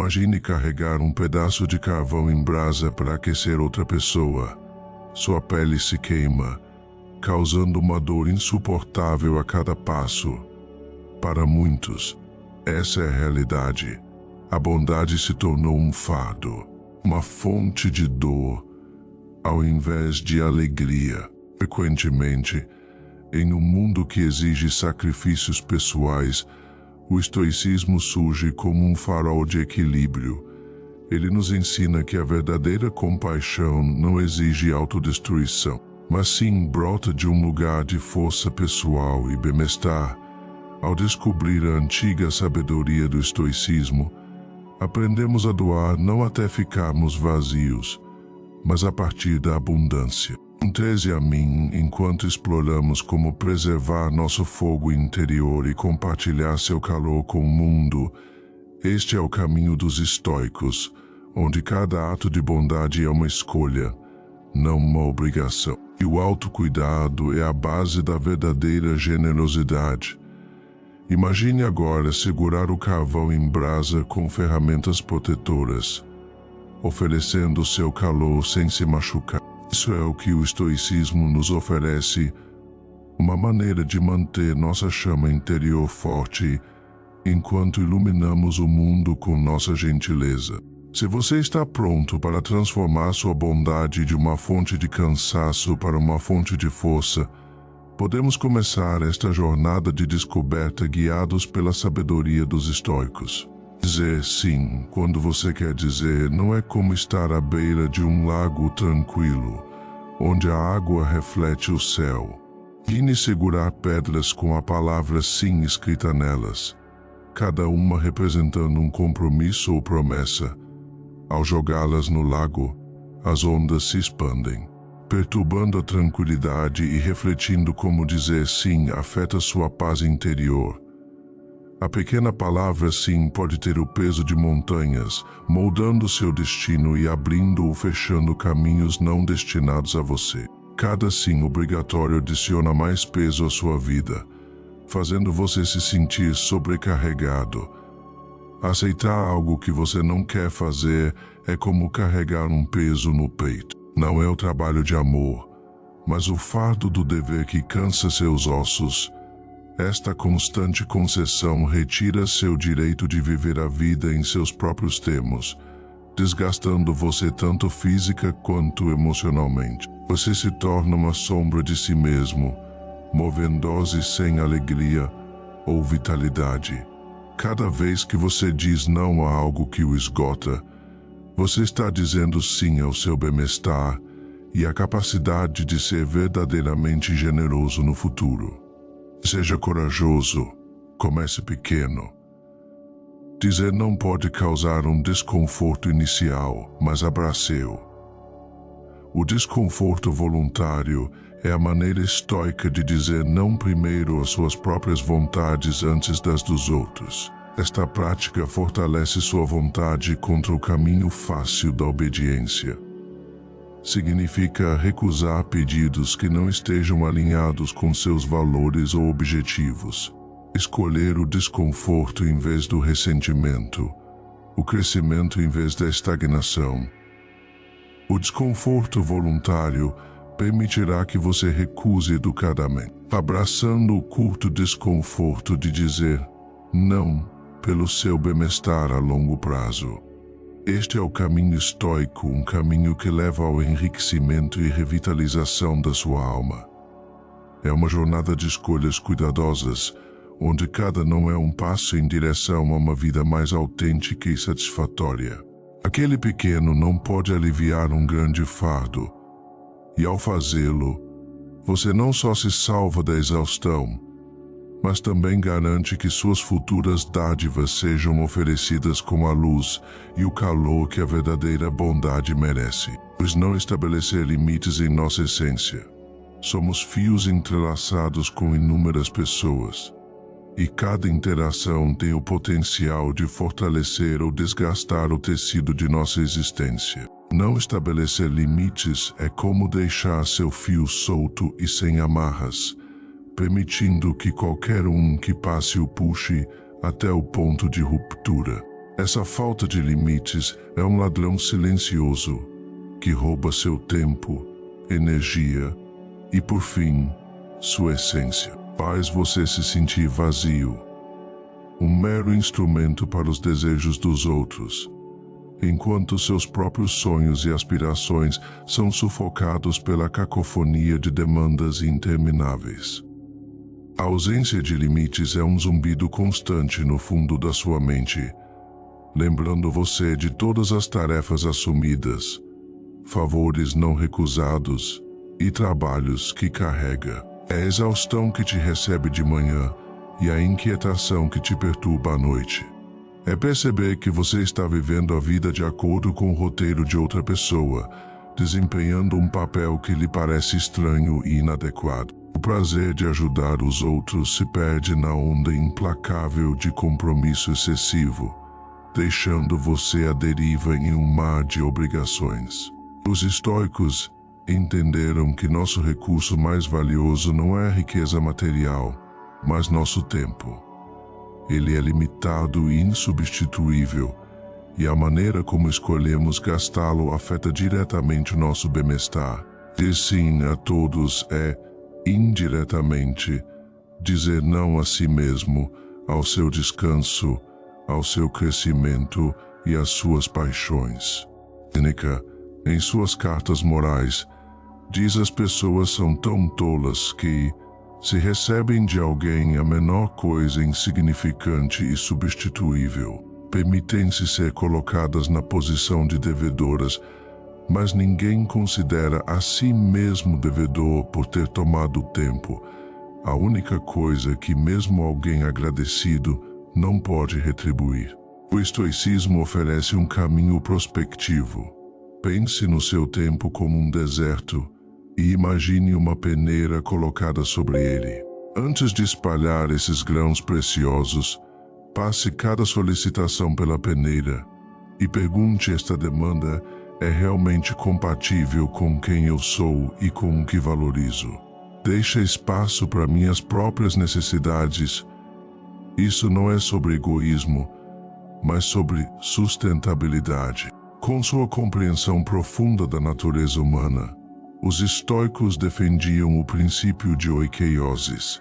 Imagine carregar um pedaço de carvão em brasa para aquecer outra pessoa. Sua pele se queima, causando uma dor insuportável a cada passo. Para muitos, essa é a realidade. A bondade se tornou um fardo, uma fonte de dor, ao invés de alegria. Frequentemente, em um mundo que exige sacrifícios pessoais, o estoicismo surge como um farol de equilíbrio. Ele nos ensina que a verdadeira compaixão não exige autodestruição, mas sim brota de um lugar de força pessoal e bem-estar. Ao descobrir a antiga sabedoria do estoicismo, aprendemos a doar não até ficarmos vazios, mas a partir da abundância. Junte-se a mim enquanto exploramos como preservar nosso fogo interior e compartilhar seu calor com o mundo. Este é o caminho dos estoicos, onde cada ato de bondade é uma escolha, não uma obrigação. E o autocuidado é a base da verdadeira generosidade. Imagine agora segurar o carvão em brasa com ferramentas protetoras, oferecendo seu calor sem se machucar. Isso é o que o estoicismo nos oferece, uma maneira de manter nossa chama interior forte enquanto iluminamos o mundo com nossa gentileza. Se você está pronto para transformar sua bondade de uma fonte de cansaço para uma fonte de força, podemos começar esta jornada de descoberta guiados pela sabedoria dos estoicos. Dizer sim quando você quer dizer não é como estar à beira de um lago tranquilo, onde a água reflete o céu. Imagine segurar pedras com a palavra sim escrita nelas, cada uma representando um compromisso ou promessa. Ao jogá-las no lago, as ondas se expandem, perturbando a tranquilidade e refletindo como dizer sim afeta sua paz interior. A pequena palavra sim pode ter o peso de montanhas, moldando seu destino e abrindo ou fechando caminhos não destinados a você. Cada sim obrigatório adiciona mais peso à sua vida, fazendo você se sentir sobrecarregado. Aceitar algo que você não quer fazer é como carregar um peso no peito. Não é o trabalho de amor, mas o fardo do dever que cansa seus ossos. Esta constante concessão retira seu direito de viver a vida em seus próprios termos, desgastando você tanto física quanto emocionalmente. Você se torna uma sombra de si mesmo, movendo-se sem alegria ou vitalidade. Cada vez que você diz não a algo que o esgota, você está dizendo sim ao seu bem-estar e à capacidade de ser verdadeiramente generoso no futuro. Seja corajoso, comece pequeno. Dizer não pode causar um desconforto inicial, mas abrace-o. O desconforto voluntário é a maneira estoica de dizer não primeiro às suas próprias vontades antes das dos outros. Esta prática fortalece sua vontade contra o caminho fácil da obediência. Significa recusar pedidos que não estejam alinhados com seus valores ou objetivos. Escolher o desconforto em vez do ressentimento, o crescimento em vez da estagnação. O desconforto voluntário permitirá que você recuse educadamente, abraçando o curto desconforto de dizer não pelo seu bem-estar a longo prazo. Este é o caminho estoico, um caminho que leva ao enriquecimento e revitalização da sua alma. É uma jornada de escolhas cuidadosas, onde cada não é um passo em direção a uma vida mais autêntica e satisfatória. Aquele pequeno não pode aliviar um grande fardo, e ao fazê-lo, você não só se salva da exaustão, mas também garante que suas futuras dádivas sejam oferecidas com a luz e o calor que a verdadeira bondade merece. Pois não estabelecer limites em nossa essência. Somos fios entrelaçados com inúmeras pessoas, e cada interação tem o potencial de fortalecer ou desgastar o tecido de nossa existência. Não estabelecer limites é como deixar seu fio solto e sem amarras, permitindo que qualquer um que passe o puxe até o ponto de ruptura. Essa falta de limites é um ladrão silencioso que rouba seu tempo, energia e, por fim, sua essência. Faz você se sentir vazio, um mero instrumento para os desejos dos outros, enquanto seus próprios sonhos e aspirações são sufocados pela cacofonia de demandas intermináveis. A ausência de limites é um zumbido constante no fundo da sua mente, lembrando você de todas as tarefas assumidas, favores não recusados e trabalhos que carrega. É a exaustão que te recebe de manhã e a inquietação que te perturba à noite. É perceber que você está vivendo a vida de acordo com o roteiro de outra pessoa, desempenhando um papel que lhe parece estranho e inadequado. O prazer de ajudar os outros se perde na onda implacável de compromisso excessivo, deixando você à deriva em um mar de obrigações. Os estoicos entenderam que nosso recurso mais valioso não é a riqueza material, mas nosso tempo. Ele é limitado e insubstituível, e a maneira como escolhemos gastá-lo afeta diretamente o nosso bem-estar. Dizer sim a todos é, indiretamente, dizer não a si mesmo, ao seu descanso, ao seu crescimento e às suas paixões. Sêneca, em suas cartas morais, diz: as pessoas são tão tolas que, se recebem de alguém a menor coisa insignificante e substituível, permitem-se ser colocadas na posição de devedoras, mas ninguém considera a si mesmo devedor por ter tomado o tempo, a única coisa que mesmo alguém agradecido não pode retribuir. O estoicismo oferece um caminho prospectivo. Pense no seu tempo como um deserto e imagine uma peneira colocada sobre ele. Antes de espalhar esses grãos preciosos, passe cada solicitação pela peneira e pergunte: esta demanda é realmente compatível com quem eu sou e com o que valorizo? Deixa espaço para minhas próprias necessidades. Isso não é sobre egoísmo, mas sobre sustentabilidade. Com sua compreensão profunda da natureza humana, os estoicos defendiam o princípio de oikeiosis,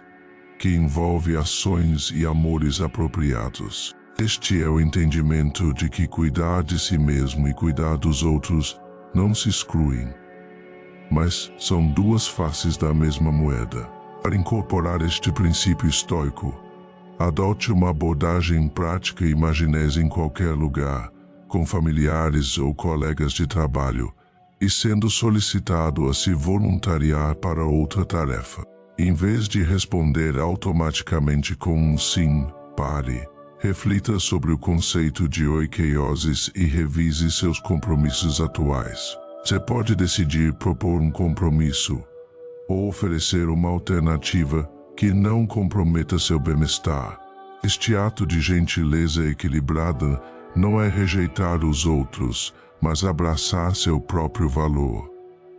que envolve ações e amores apropriados. Este é o entendimento de que cuidar de si mesmo e cuidar dos outros não se excluem, mas são duas faces da mesma moeda. Para incorporar este princípio estoico, adote uma abordagem prática e imaginese em qualquer lugar, com familiares ou colegas de trabalho, e sendo solicitado a se voluntariar para outra tarefa. Em vez de responder automaticamente com um sim, pare, reflita sobre o conceito de oikeiosis e revise seus compromissos atuais. Você pode decidir propor um compromisso ou oferecer uma alternativa que não comprometa seu bem-estar. Este ato de gentileza equilibrada não é rejeitar os outros, mas abraçar seu próprio valor.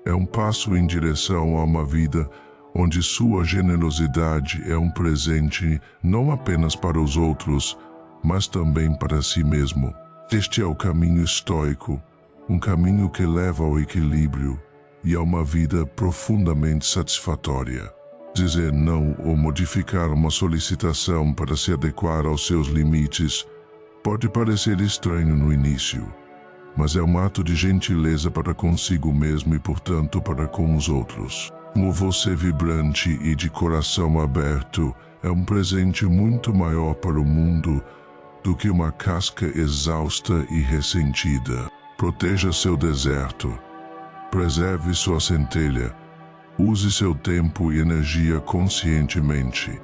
É um passo em direção a uma vida onde sua generosidade é um presente não apenas para os outros, mas também para si mesmo. Este é o caminho estoico, um caminho que leva ao equilíbrio e a uma vida profundamente satisfatória. Dizer não ou modificar uma solicitação para se adequar aos seus limites pode parecer estranho no início, mas é um ato de gentileza para consigo mesmo e, portanto, para com os outros. Como você vibrante e de coração aberto é um presente muito maior para o mundo do que uma casca exausta e ressentida. Proteja seu deserto, preserve sua centelha, use seu tempo e energia conscientemente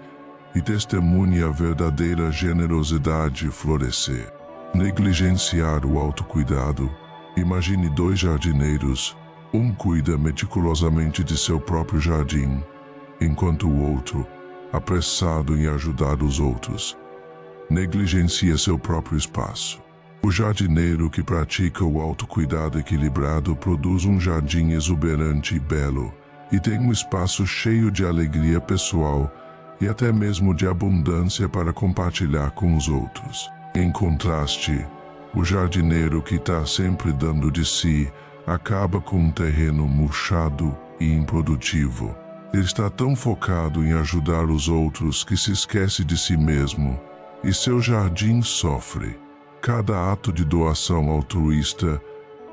e testemunhe a verdadeira generosidade florescer. Negligenciar o autocuidado. Imagine dois jardineiros. Um cuida meticulosamente de seu próprio jardim, enquanto o outro, apressado em ajudar os outros, negligencia seu próprio espaço. O jardineiro que pratica o autocuidado equilibrado produz um jardim exuberante e belo, e tem um espaço cheio de alegria pessoal e até mesmo de abundância para compartilhar com os outros. Em contraste, O jardineiro que está sempre dando de si acaba com um terreno murchado e improdutivo. Ele está tão focado em ajudar os outros que se esquece de si mesmo, e seu jardim sofre. Cada ato de doação altruísta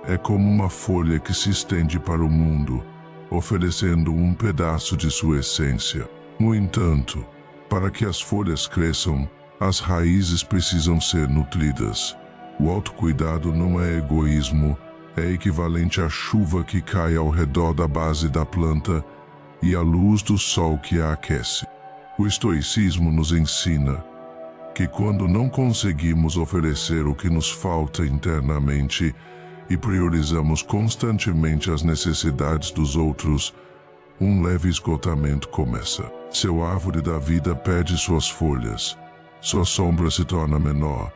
é como uma folha que se estende para o mundo, oferecendo um pedaço de sua essência. No entanto, para que as folhas cresçam, as raízes precisam ser nutridas. O autocuidado não é egoísmo, é equivalente à chuva que cai ao redor da base da planta e à luz do sol que a aquece. O estoicismo nos ensina que quando não conseguimos oferecer o que nos falta internamente e priorizamos constantemente as necessidades dos outros, um leve esgotamento começa. Seu árvore da vida perde suas folhas, sua sombra se torna menor,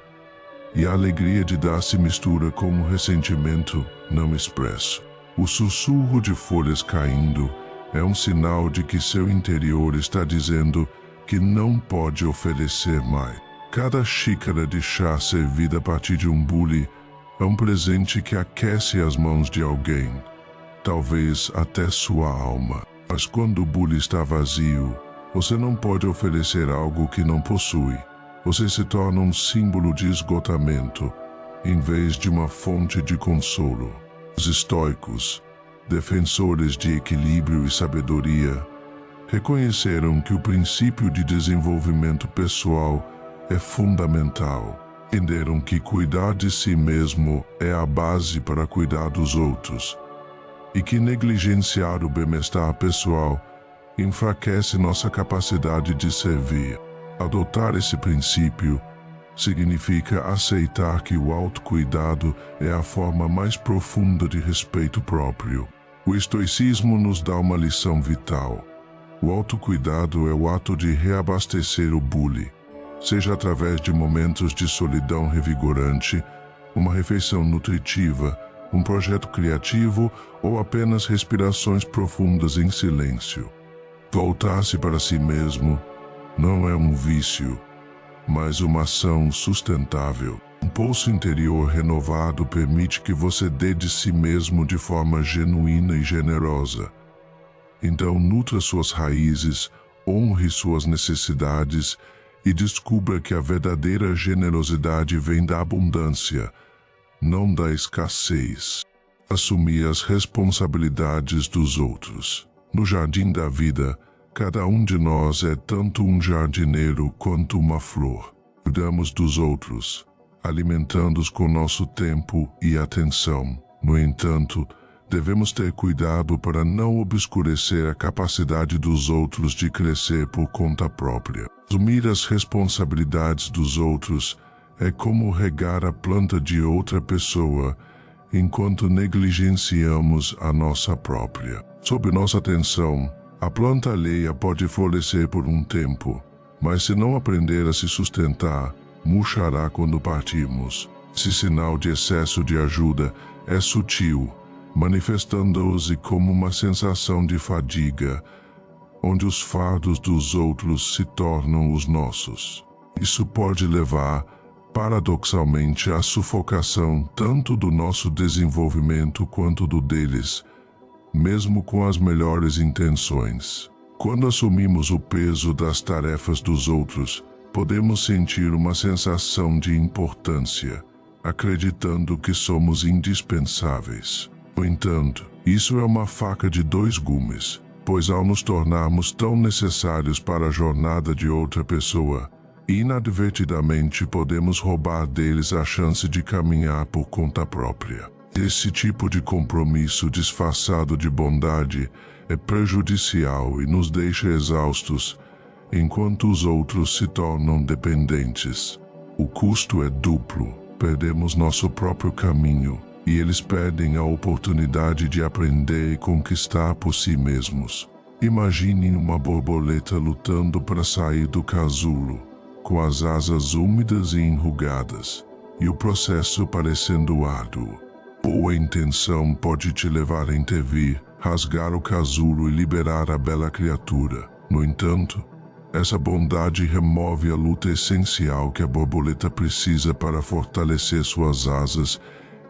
e a alegria de dar se mistura com um ressentimento não expresso. O sussurro de folhas caindo é um sinal de que seu interior está dizendo que não pode oferecer mais. Cada xícara de chá servida a partir de um bule é um presente que aquece as mãos de alguém, talvez até sua alma. Mas quando o bule está vazio, você não pode oferecer algo que não possui. Você se torna um símbolo de esgotamento, em vez de uma fonte de consolo. Os estoicos, defensores de equilíbrio e sabedoria, reconheceram que o princípio de desenvolvimento pessoal é fundamental. Entenderam que cuidar de si mesmo é a base para cuidar dos outros, e que negligenciar o bem-estar pessoal enfraquece nossa capacidade de servir. Adotar esse princípio significa aceitar que o autocuidado é a forma mais profunda de respeito próprio. O estoicismo nos dá uma lição vital. O autocuidado é o ato de reabastecer o bule, seja através de momentos de solidão revigorante, uma refeição nutritiva, um projeto criativo ou apenas respirações profundas em silêncio. Voltar-se para si mesmo não é um vício, mas uma ação sustentável. Um pulso interior renovado permite que você dê de si mesmo de forma genuína e generosa. Então nutra suas raízes, honre suas necessidades e descubra que a verdadeira generosidade vem da abundância, não da escassez. Assumir as responsabilidades dos outros. No jardim da vida, cada um de nós é tanto um jardineiro quanto uma flor. Cuidamos dos outros, alimentando-os com nosso tempo e atenção. No entanto, devemos ter cuidado para não obscurecer a capacidade dos outros de crescer por conta própria. Assumir as responsabilidades dos outros é como regar a planta de outra pessoa, enquanto negligenciamos a nossa própria. Sob nossa atenção, a planta alheia pode florescer por um tempo, mas se não aprender a se sustentar, murchará quando partirmos. Esse sinal de excesso de ajuda é sutil, manifestando-se como uma sensação de fadiga, onde os fardos dos outros se tornam os nossos. Isso pode levar, paradoxalmente, à sufocação tanto do nosso desenvolvimento quanto do deles, mesmo com as melhores intenções. Quando assumimos o peso das tarefas dos outros, podemos sentir uma sensação de importância, acreditando que somos indispensáveis. No entanto, isso é uma faca de dois gumes, pois ao nos tornarmos tão necessários para a jornada de outra pessoa, inadvertidamente podemos roubar deles a chance de caminhar por conta própria. Esse tipo de compromisso disfarçado de bondade é prejudicial e nos deixa exaustos, enquanto os outros se tornam dependentes. O custo é duplo: perdemos nosso próprio caminho, e eles perdem a oportunidade de aprender e conquistar por si mesmos. Imaginem uma borboleta lutando para sair do casulo, com as asas úmidas e enrugadas, e o processo parecendo árduo. Boa intenção pode te levar a intervir, rasgar o casulo e liberar a bela criatura. No entanto, Essa bondade remove a luta essencial que a borboleta precisa para fortalecer suas asas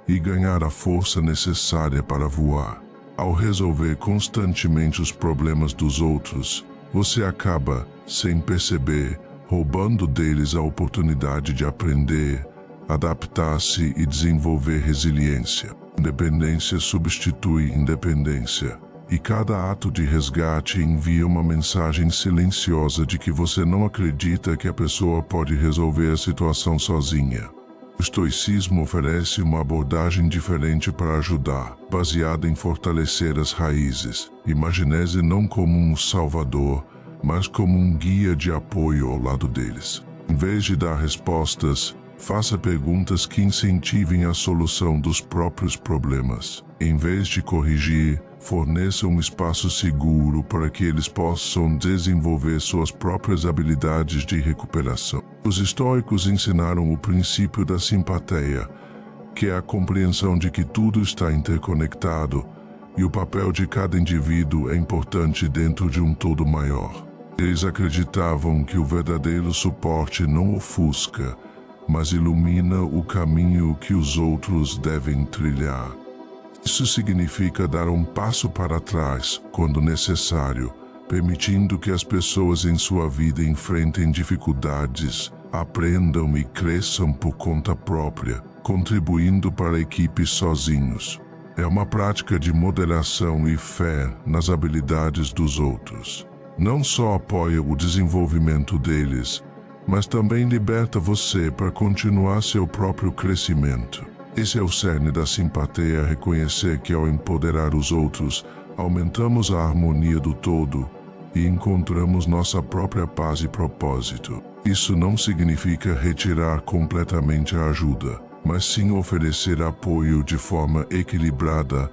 e ganhar a força necessária para voar. Ao resolver constantemente os problemas dos outros, você acaba, sem perceber, roubando deles a oportunidade de aprender, adaptar-se e desenvolver resiliência. Independência substitui independência, e cada ato de resgate envia uma mensagem silenciosa de que você não acredita que a pessoa pode resolver a situação sozinha. O estoicismo oferece uma abordagem diferente para ajudar, baseada em fortalecer as raízes. Imagine-se não como um salvador, mas como um guia de apoio ao lado deles. Em vez de dar respostas, faça perguntas que incentivem a solução dos próprios problemas. Em vez de corrigir, forneça um espaço seguro para que eles possam desenvolver suas próprias habilidades de recuperação. Os estoicos ensinaram o princípio da simpatia, que é a compreensão de que tudo está interconectado e o papel de cada indivíduo é importante dentro de um todo maior. Eles acreditavam que o verdadeiro suporte não ofusca, mas ilumina o caminho que os outros devem trilhar. Isso significa dar um passo para trás, quando necessário, permitindo que as pessoas em sua vida enfrentem dificuldades, aprendam e cresçam por conta própria, contribuindo para a equipe sozinhos. É uma prática de moderação e fé nas habilidades dos outros. Não só apoia o desenvolvimento deles, mas também liberta você para continuar seu próprio crescimento. Esse é o cerne da simpatia, reconhecer que ao empoderar os outros, aumentamos a harmonia do todo e encontramos nossa própria paz e propósito. Isso não significa retirar completamente a ajuda, mas sim oferecer apoio de forma equilibrada.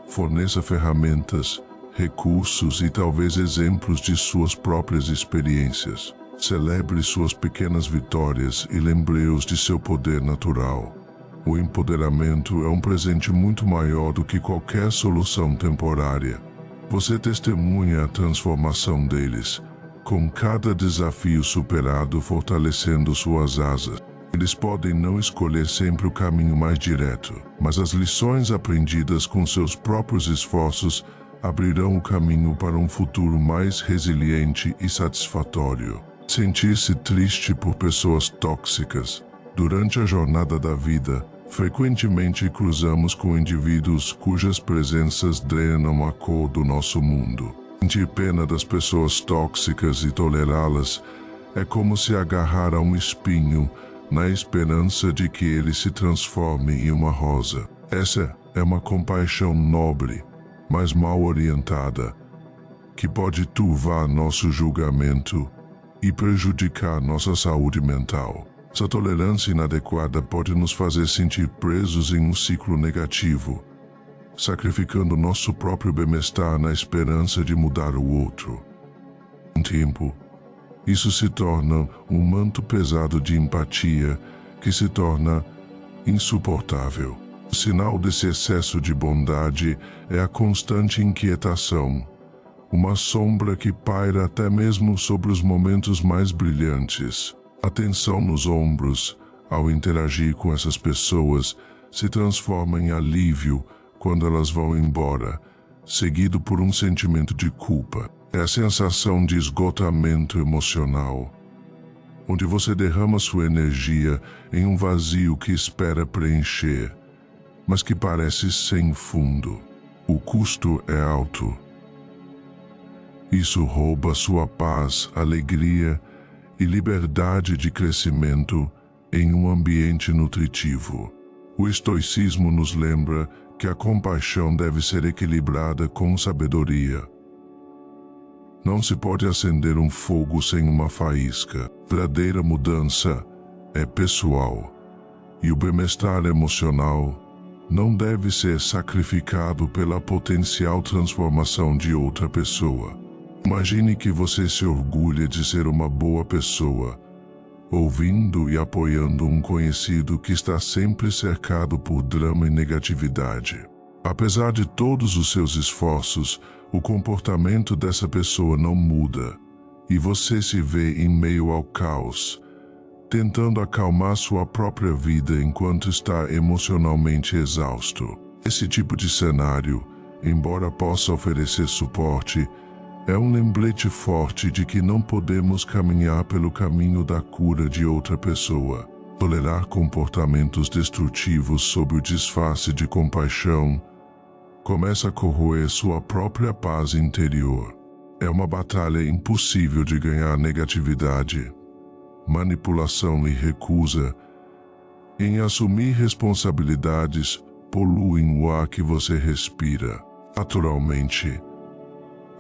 Forneça ferramentas, recursos e talvez exemplos de suas próprias experiências. Celebre suas pequenas vitórias e lembre-os de seu poder natural. O empoderamento é um presente muito maior do que qualquer solução temporária. Você testemunha a transformação deles, com cada desafio superado fortalecendo suas asas. Eles podem não escolher sempre o caminho mais direto, mas as lições aprendidas com seus próprios esforços abrirão o caminho para um futuro mais resiliente e satisfatório. Sentir-se triste por pessoas tóxicas. Durante a jornada da vida, frequentemente cruzamos com indivíduos cujas presenças drenam a cor do nosso mundo. Sentir pena das pessoas tóxicas e tolerá-las é como se agarrar a um espinho na esperança de que ele se transforme em uma rosa. Essa é uma compaixão nobre, mas mal orientada, que pode turvar nosso julgamento e prejudicar nossa saúde mental. Essa tolerância inadequada pode nos fazer sentir presos em um ciclo negativo, sacrificando nosso próprio bem-estar na esperança de mudar o outro. Com o tempo, isso se torna um manto pesado de empatia que se torna insuportável. O sinal desse excesso de bondade é a constante inquietação, uma sombra que paira até mesmo sobre os momentos mais brilhantes. A tensão nos ombros, ao interagir com essas pessoas, se transforma em alívio quando elas vão embora, seguido por um sentimento de culpa. É a sensação de esgotamento emocional, onde você derrama sua energia em um vazio que espera preencher, mas que parece sem fundo. O custo é alto. Isso rouba sua paz, alegria e liberdade de crescimento em um ambiente nutritivo. O estoicismo nos lembra que a compaixão deve ser equilibrada com sabedoria. Não se pode acender um fogo sem uma faísca. A verdadeira mudança é pessoal, e o bem-estar emocional não deve ser sacrificado pela potencial transformação de outra pessoa. Imagine que você se orgulha de ser uma boa pessoa, ouvindo e apoiando um conhecido que está sempre cercado por drama e negatividade. Apesar de todos os seus esforços, o comportamento dessa pessoa não muda, e você se vê em meio ao caos, tentando acalmar sua própria vida enquanto está emocionalmente exausto. Esse tipo de cenário, embora possa oferecer suporte, é um lembrete forte de que não podemos caminhar pelo caminho da cura de outra pessoa. Tolerar comportamentos destrutivos sob o disfarce de compaixão começa a corroer sua própria paz interior. É uma batalha impossível de ganhar. Negatividade, manipulação e recusa em assumir responsabilidades poluem o ar que você respira. Naturalmente,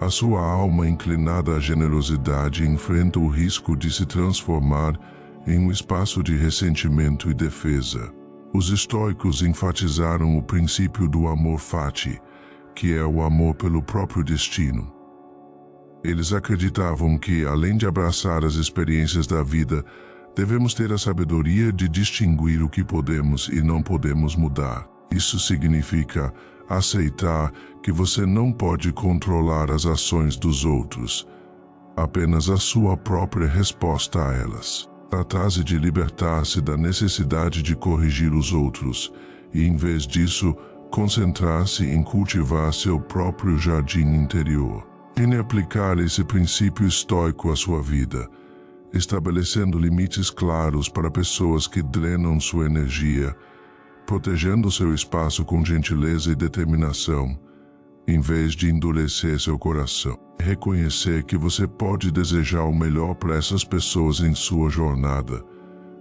a sua alma inclinada à generosidade enfrenta o risco de se transformar em um espaço de ressentimento e defesa. Os estoicos enfatizaram o princípio do amor fati, que é o amor pelo próprio destino. Eles acreditavam que, além de abraçar as experiências da vida, devemos ter a sabedoria de distinguir o que podemos e não podemos mudar. Isso significa aceitar que você não pode controlar as ações dos outros, apenas a sua própria resposta a elas. Trata-se de libertar-se da necessidade de corrigir os outros e, em vez disso, concentrar-se em cultivar seu próprio jardim interior. Tente aplicar esse princípio estoico à sua vida, estabelecendo limites claros para pessoas que drenam sua energia, protegendo seu espaço com gentileza e determinação, em vez de endurecer seu coração. Reconhecer que você pode desejar o melhor para essas pessoas em sua jornada,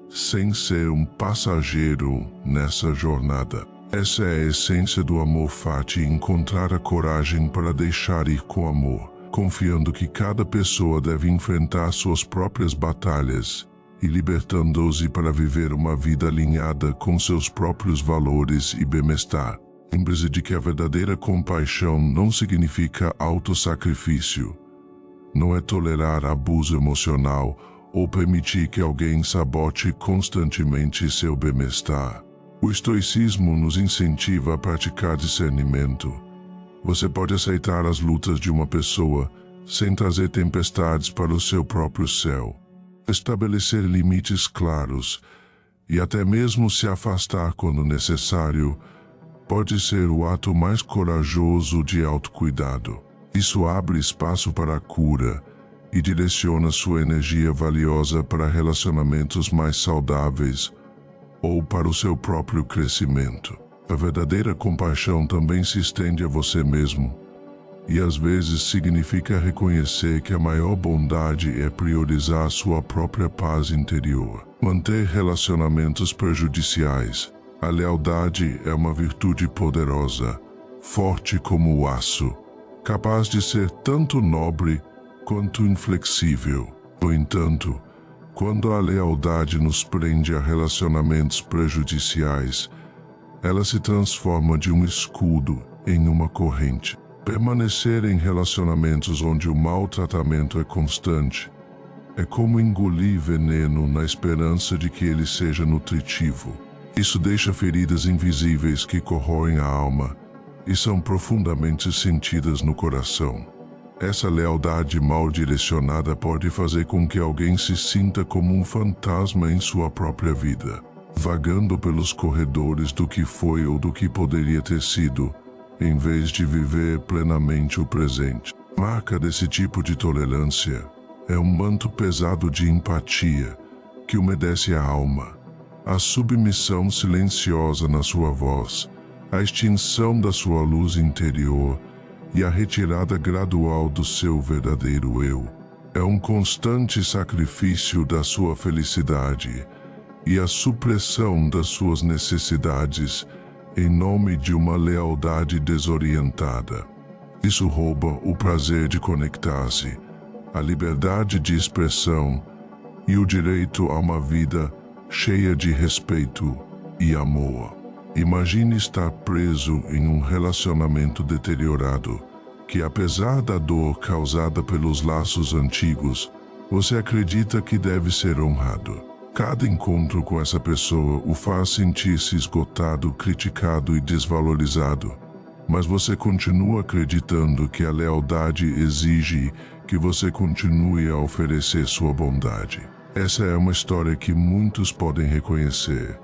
sem ser um passageiro nessa jornada. Essa é a essência do amor fati: encontrar a coragem para deixar ir com amor, confiando que cada pessoa deve enfrentar suas próprias batalhas e libertando-se para viver uma vida alinhada com seus próprios valores e bem-estar. Lembre-se de que a verdadeira compaixão não significa autossacrifício. Não é tolerar abuso emocional ou permitir que alguém sabote constantemente seu bem-estar. O estoicismo nos incentiva a praticar discernimento. Você pode aceitar as lutas de uma pessoa sem trazer tempestades para o seu próprio céu. Estabelecer limites claros e até mesmo se afastar quando necessário pode ser o ato mais corajoso de autocuidado. Isso abre espaço para a cura e direciona sua energia valiosa para relacionamentos mais saudáveis ou para o seu próprio crescimento. A verdadeira compaixão também se estende a você mesmo, e às vezes significa reconhecer que a maior bondade é priorizar sua própria paz interior. Manter relacionamentos prejudiciais. A lealdade é uma virtude poderosa, forte como o aço, capaz de ser tanto nobre quanto inflexível. No entanto, quando a lealdade nos prende a relacionamentos prejudiciais, ela se transforma de um escudo em uma corrente. Permanecer em relacionamentos onde o maltratamento é constante é como engolir veneno na esperança de que ele seja nutritivo. Isso deixa feridas invisíveis que corroem a alma e são profundamente sentidas no coração. Essa lealdade mal direcionada pode fazer com que alguém se sinta como um fantasma em sua própria vida, vagando pelos corredores do que foi ou do que poderia ter sido, em vez de viver plenamente o presente. Marca desse tipo de tolerância é um manto pesado de empatia que umedece a alma, a submissão silenciosa na sua voz, a extinção da sua luz interior e a retirada gradual do seu verdadeiro eu. É um constante sacrifício da sua felicidade e a supressão das suas necessidades em nome de uma lealdade desorientada. Isso rouba o prazer de conectar-se, a liberdade de expressão e o direito a uma vida cheia de respeito e amor. Imagine estar preso em um relacionamento deteriorado, que apesar da dor causada pelos laços antigos, você acredita que deve ser honrado. Cada encontro com essa pessoa o faz sentir-se esgotado, criticado e desvalorizado, mas você continua acreditando que a lealdade exige que você continue a oferecer sua bondade. Essa é uma história que muitos podem reconhecer,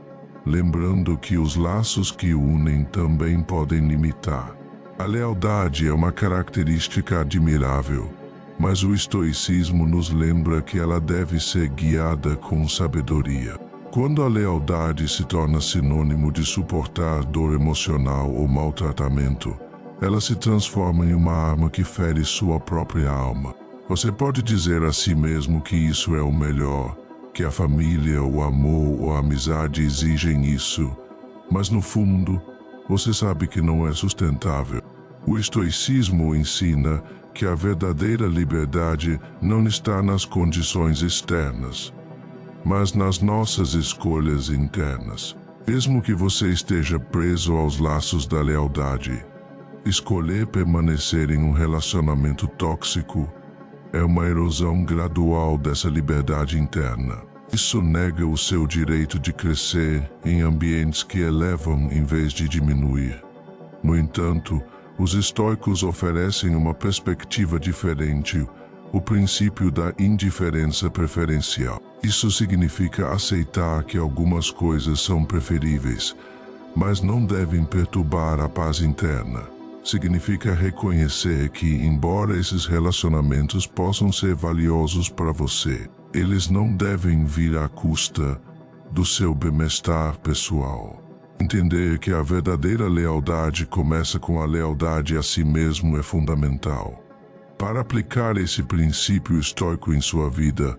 lembrando que os laços que unem também podem limitar. A lealdade é uma característica admirável, mas o estoicismo nos lembra que ela deve ser guiada com sabedoria. Quando a lealdade se torna sinônimo de suportar dor emocional ou maltratamento, ela se transforma em uma arma que fere sua própria alma. Você pode dizer a si mesmo que isso é o melhor, que a família, o amor ou a amizade exigem isso, mas no fundo, você sabe que não é sustentável. O estoicismo ensina que a verdadeira liberdade não está nas condições externas, mas nas nossas escolhas internas. Mesmo que você esteja preso aos laços da lealdade, escolher permanecer em um relacionamento tóxico é uma erosão gradual dessa liberdade interna. Isso nega o seu direito de crescer em ambientes que elevam em vez de diminuir. No entanto, os estoicos oferecem uma perspectiva diferente, o princípio da indiferença preferencial. Isso significa aceitar que algumas coisas são preferíveis, mas não devem perturbar a paz interna. Significa reconhecer que, embora esses relacionamentos possam ser valiosos para você, eles não devem vir à custa do seu bem-estar pessoal. Entender que a verdadeira lealdade começa com a lealdade a si mesmo é fundamental. Para aplicar esse princípio estoico em sua vida,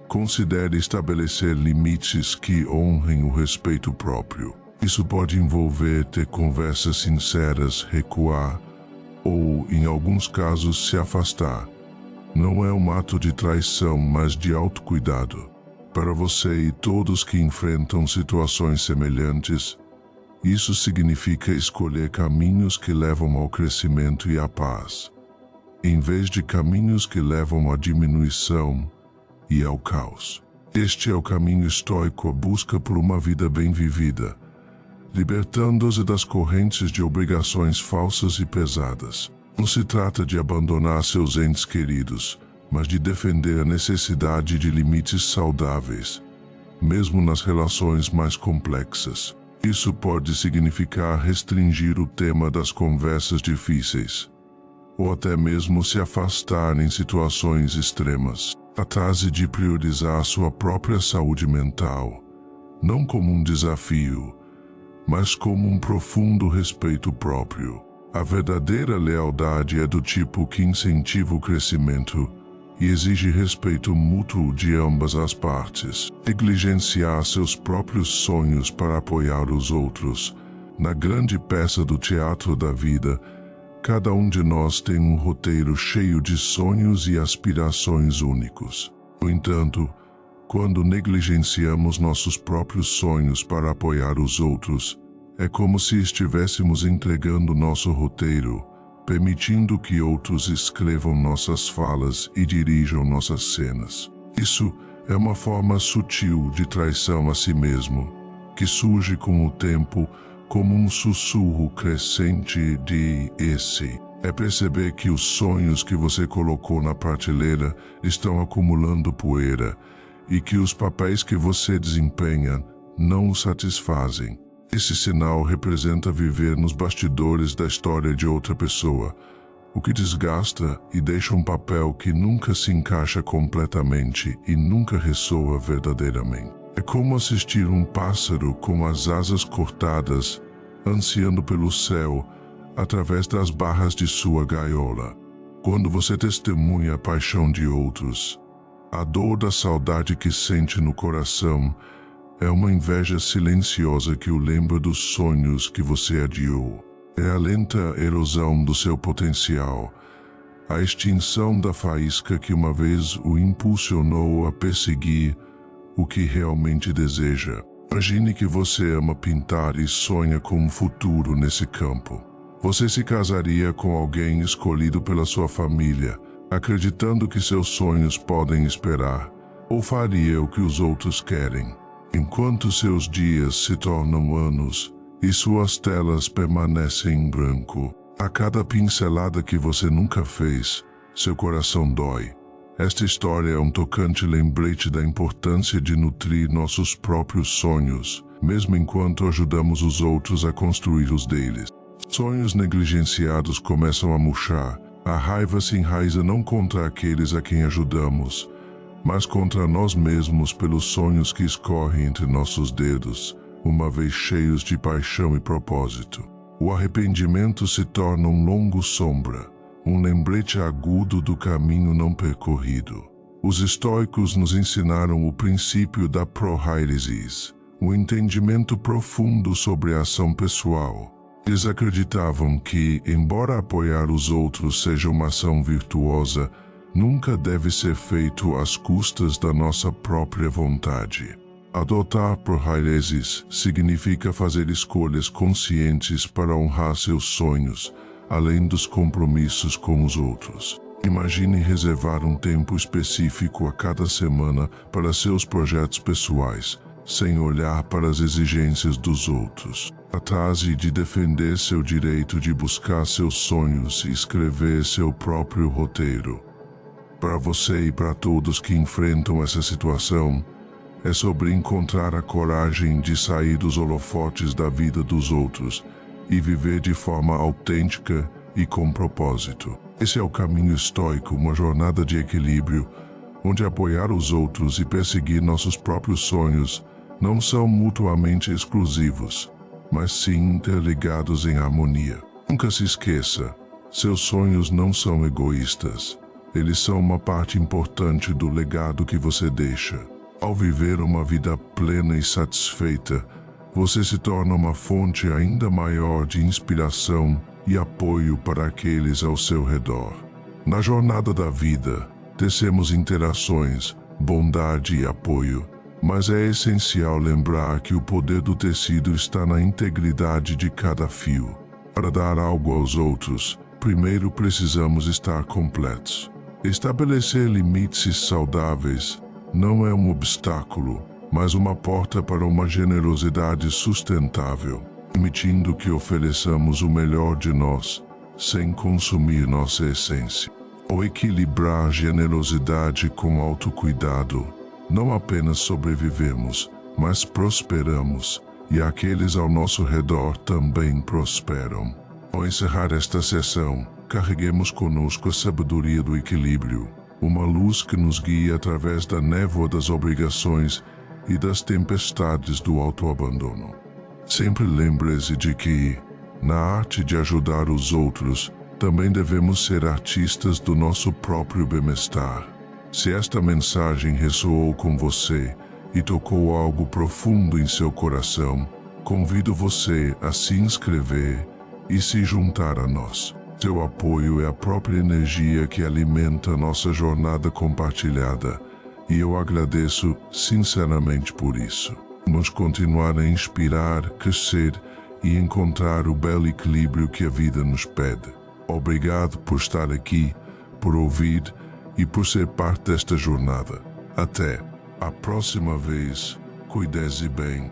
considere estabelecer limites que honrem o respeito próprio. Isso pode envolver ter conversas sinceras, recuar ou, em alguns casos, se afastar. Não é um ato de traição, mas de autocuidado. Para você e todos que enfrentam situações semelhantes, isso significa escolher caminhos que levam ao crescimento e à paz, em vez de caminhos que levam à diminuição e ao caos. Este é o caminho estoico, a busca por uma vida bem vivida, libertando-se das correntes de obrigações falsas e pesadas. Não se trata de abandonar seus entes queridos, mas de defender a necessidade de limites saudáveis, mesmo nas relações mais complexas. Isso pode significar restringir o tema das conversas difíceis, ou até mesmo se afastar em situações extremas. Trate de priorizar sua própria saúde mental, não como um desafio, mas como um profundo respeito próprio. A verdadeira lealdade é do tipo que incentiva o crescimento e exige respeito mútuo de ambas as partes. Negligenciar seus próprios sonhos para apoiar os outros. Na grande peça do teatro da vida, cada um de nós tem um roteiro cheio de sonhos e aspirações únicos. No entanto, quando negligenciamos nossos próprios sonhos para apoiar os outros, é como se estivéssemos entregando nosso roteiro, permitindo que outros escrevam nossas falas e dirijam nossas cenas. Isso é uma forma sutil de traição a si mesmo, que surge com o tempo como um sussurro crescente de esse. É perceber que os sonhos que você colocou na prateleira estão acumulando poeira e que os papéis que você desempenha não o satisfazem. Esse sinal representa viver nos bastidores da história de outra pessoa, o que desgasta e deixa um papel que nunca se encaixa completamente e nunca ressoa verdadeiramente. É como assistir um pássaro com as asas cortadas, ansiando pelo céu, através das barras de sua gaiola. Quando você testemunha a paixão de outros, a dor da saudade que sente no coração é uma inveja silenciosa que o lembra dos sonhos que você adiou. É a lenta erosão do seu potencial, a extinção da faísca que uma vez o impulsionou a perseguir o que realmente deseja. Imagine que você ama pintar e sonha com um futuro nesse campo. Você se casaria com alguém escolhido pela sua família, acreditando que seus sonhos podem esperar, ou faria o que os outros querem? Enquanto seus dias se tornam anos e suas telas permanecem em branco, a cada pincelada que você nunca fez, seu coração dói. Esta história é um tocante lembrete da importância de nutrir nossos próprios sonhos, mesmo enquanto ajudamos os outros a construir os deles. Sonhos negligenciados começam a murchar. A raiva se enraiza não contra aqueles a quem ajudamos, mas contra nós mesmos pelos sonhos que escorrem entre nossos dedos, uma vez cheios de paixão e propósito. O arrependimento se torna um longo sombra, um lembrete agudo do caminho não percorrido. Os estoicos nos ensinaram o princípio da prohairesis, o entendimento profundo sobre a ação pessoal. Eles acreditavam que, embora apoiar os outros seja uma ação virtuosa, nunca deve ser feito às custas da nossa própria vontade. Adotar prohairesis significa fazer escolhas conscientes para honrar seus sonhos, além dos compromissos com os outros. Imagine reservar um tempo específico a cada semana para seus projetos pessoais, sem olhar para as exigências dos outros. Trate de defender seu direito de buscar seus sonhos e escrever seu próprio roteiro. Para você e para todos que enfrentam essa situação, é sobre encontrar a coragem de sair dos holofotes da vida dos outros e viver de forma autêntica e com propósito. Esse é o caminho estoico, uma jornada de equilíbrio, onde apoiar os outros e perseguir nossos próprios sonhos não são mutuamente exclusivos, mas sim interligados em harmonia. Nunca se esqueça, seus sonhos não são egoístas. Eles são uma parte importante do legado que você deixa. Ao viver uma vida plena e satisfeita, você se torna uma fonte ainda maior de inspiração e apoio para aqueles ao seu redor. Na jornada da vida, tecemos interações, bondade e apoio, mas é essencial lembrar que o poder do tecido está na integridade de cada fio. Para dar algo aos outros, primeiro precisamos estar completos. Estabelecer limites saudáveis não é um obstáculo, mas uma porta para uma generosidade sustentável, permitindo que ofereçamos o melhor de nós, sem consumir nossa essência. Ao equilibrar generosidade com autocuidado, não apenas sobrevivemos, mas prosperamos, e aqueles ao nosso redor também prosperam. Ao encerrar esta sessão, carreguemos conosco a sabedoria do equilíbrio, uma luz que nos guia através da névoa das obrigações e das tempestades do autoabandono. Sempre lembre-se de que, na arte de ajudar os outros, também devemos ser artistas do nosso próprio bem-estar. Se esta mensagem ressoou com você e tocou algo profundo em seu coração, convido você a se inscrever e se juntar a nós. Seu apoio é a própria energia que alimenta nossa jornada compartilhada, e eu agradeço sinceramente por isso. Vamos continuar a inspirar, crescer e encontrar o belo equilíbrio que a vida nos pede. Obrigado por estar aqui, por ouvir e por ser parte desta jornada. Até a próxima vez. Cuide-se bem.